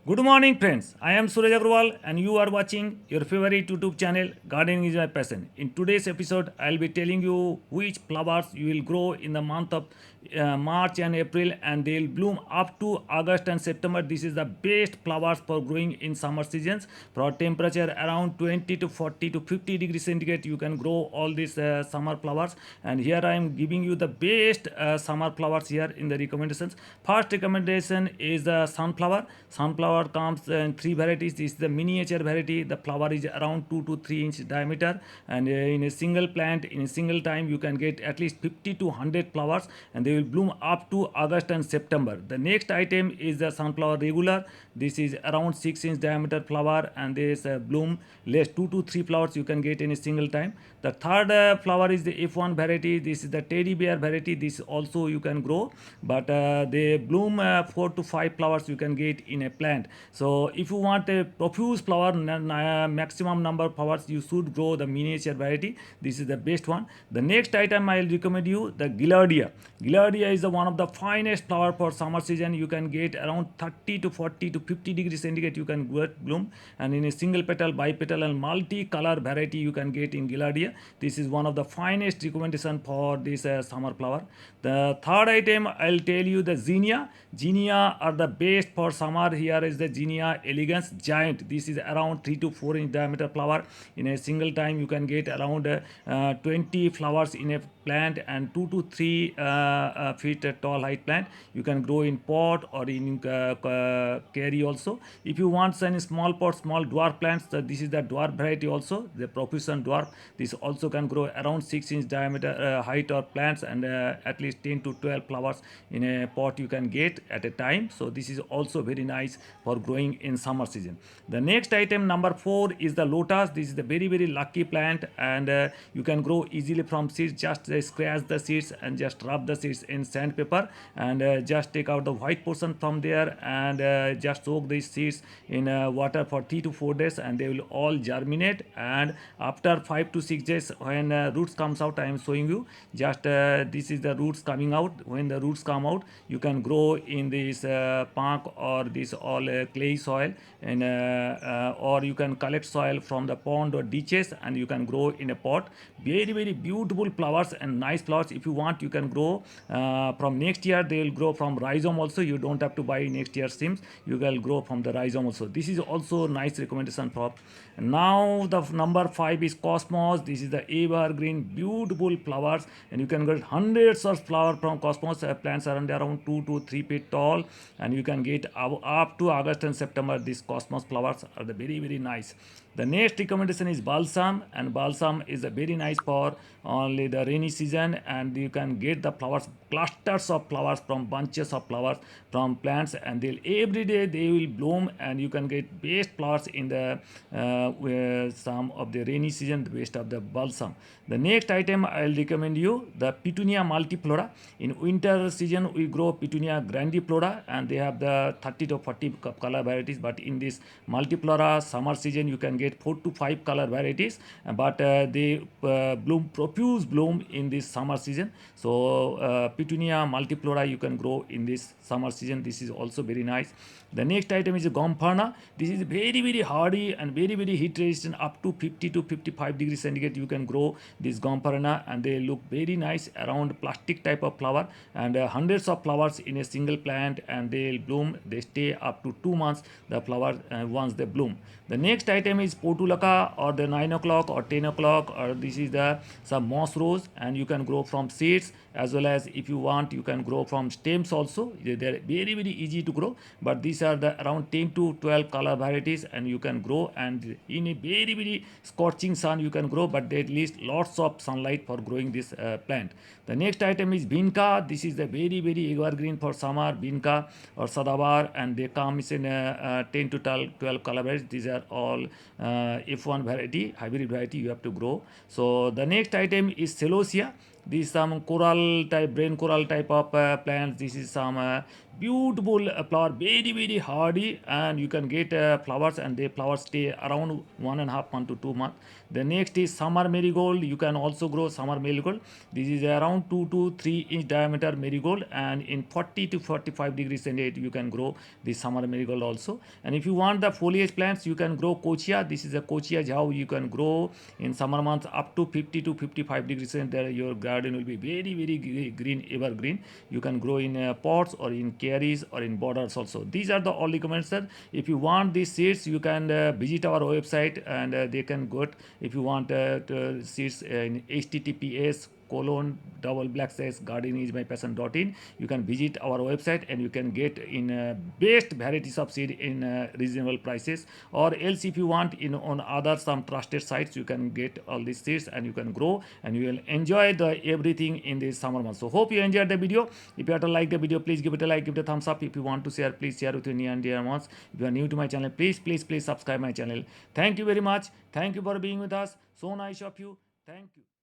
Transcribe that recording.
Good morning, friends. I am Suraj Agrawal, and you are watching your favorite YouTube channel, Gardening is My Passion. In today's episode, I'll be telling you which flowers you will grow in the month of March and April, and they'll bloom up to August and September. This is the best flowers for growing in summer seasons. For temperature around 20 to 40 to 50 degrees centigrade, you can grow all these summer flowers. And here I am giving you the best summer flowers here in the recommendations. First recommendation is the sunflower. Sunflower comes in three varieties. This is the miniature variety. The flower is around 2 to 3 inch diameter, and in a single plant, in a single time, you can get at least 50 to 100 flowers, and they will bloom up to August and September. The next item is the sunflower regular. This is around 6 inch diameter flower, and this bloom less 2 to 3 flowers you can get in a single time. The third flower is the F1 variety. This is the teddy bear variety. This also you can grow, but they bloom 4 to 5 flowers you can get in a plant. So if you want a profuse flower, maximum number of flowers, you should grow the miniature variety. This is the best one. The next item I'll recommend you the Gilardia. Gilardia is the one of the finest flower for summer season. You can get around 30 to 40 to 50 degrees centigrade you can get bloom, and in a single petal, bipetal, and multi-color variety you can get in Gilardia. This is one of the finest recommendation for this summer flower. The third item I'll tell you the Zinnia. Zinnia are the best for summer. Here is the Zinnia elegans giant. This is around 3 to 4 inch diameter flower. In a single time you can get around 20 flowers in a plant, and 2 to 3 feet tall height plant. You can grow in pot or in carry also. If you want any small pot, small dwarf plants, this is the dwarf variety also, the Profusion dwarf. This also can grow around 6 inch diameter height or plants, and at least 10 to 12 flowers in a pot you can get at a time. So this is also very nice for growing in summer season. The next item number 4 is the lotus. This is the very lucky plant, and you can grow easily from seeds. Just scratch the seeds and just rub the seeds in sandpaper, and just take out the white portion from there, and just soak these seeds in water for 3 to 4 days, and they will all germinate. And after 5 to 6 days, when roots comes out, I am showing you just this is the roots coming out. When the roots come out, you can grow in this punk or this all clay soil, and or you can collect soil from the pond or ditches, and you can grow in a pot. Very beautiful flowers and nice flowers. If you want, you can grow from next year. They will grow from rhizome also. You don't have to buy next year's stems. You will grow from the rhizome also. This is also nice recommendation for. Now the number 5 is cosmos. This is the evergreen beautiful flowers, and you can get hundreds of flowers from cosmos. Plants are around 2 to 3 feet tall, and you can get up to August and September. These cosmos flowers are the very nice. The next recommendation is balsam, and balsam is a very nice for only the rainy season, and you can get the flowers, clusters of flowers from bunches of flowers from plants, and they'll every day they will bloom, and you can get best flowers in the some of the rainy season, the best of the balsam. The next item I'll recommend you the Petunia multiflora. In winter season we grow Petunia grandiflora, and they have the 30 to 40 color varieties, but in this multiflora summer season you can get 4 to 5 color varieties, but they bloom profuse bloom in this summer season. So Petunia multiflora you can grow in this summer season. This is also very nice. The next item is Gompharna. This is very hardy and very heat resistant. Up to 50 to 55 degrees centigrade you can grow this Gompharna, and they look very nice around plastic type of flower, and hundreds of flowers in a single plant, and they'll bloom. They stay up to 2 months the flower once they bloom. The next item is Portulaca, or the 9 o'clock or 10 o'clock, or this is the some moss rose, and you can grow from seeds, as well as if you want you can grow from stems also. They're very easy to grow, but these are the around 10 to 12 color varieties, and you can grow, and in a very scorching sun you can grow, but they least lots of sunlight for growing this plant. The next item is Vinca. This is the very evergreen for summer, Vinca or Sadabar, and they come in 10 to 12 color varieties. These are all F1 variety, hybrid variety you have to grow. So the next item is Celosia. This some coral type, brain coral type of plants. This is some beautiful flower, very hardy, and you can get flowers, and the flowers stay around 1.5 month to 2 months. The next is summer marigold. You can also grow summer marigold. This is around 2 to 3 inch diameter marigold, and in 40 to 45 degrees centigrade you can grow the summer marigold also. And if you want the foliage plants, you can grow kochia. This is a kochia how you can grow in summer months up to 50 to 55 degrees centigrade. Your garden will be very green, evergreen. You can grow in pots or in carries or in borders also. These are the all recommended, sir. If you want these seeds, you can visit our website, and they can go. If you want seeds in https://gardening-is-my-passion.in, you can visit our website, and you can get in best varieties of seed in reasonable prices. Or else, if you want in on other some trusted sites, you can get all these seeds, and you can grow, and you will enjoy the everything in this summer month. So hope you enjoyed the video. If you have to like the video, please give it a like, give it a thumbs up. If you want to share, please share with your near and dear ones. If you are new to my channel, please subscribe my channel. Thank you very much. Thank you for being with us. So nice of you. Thank you.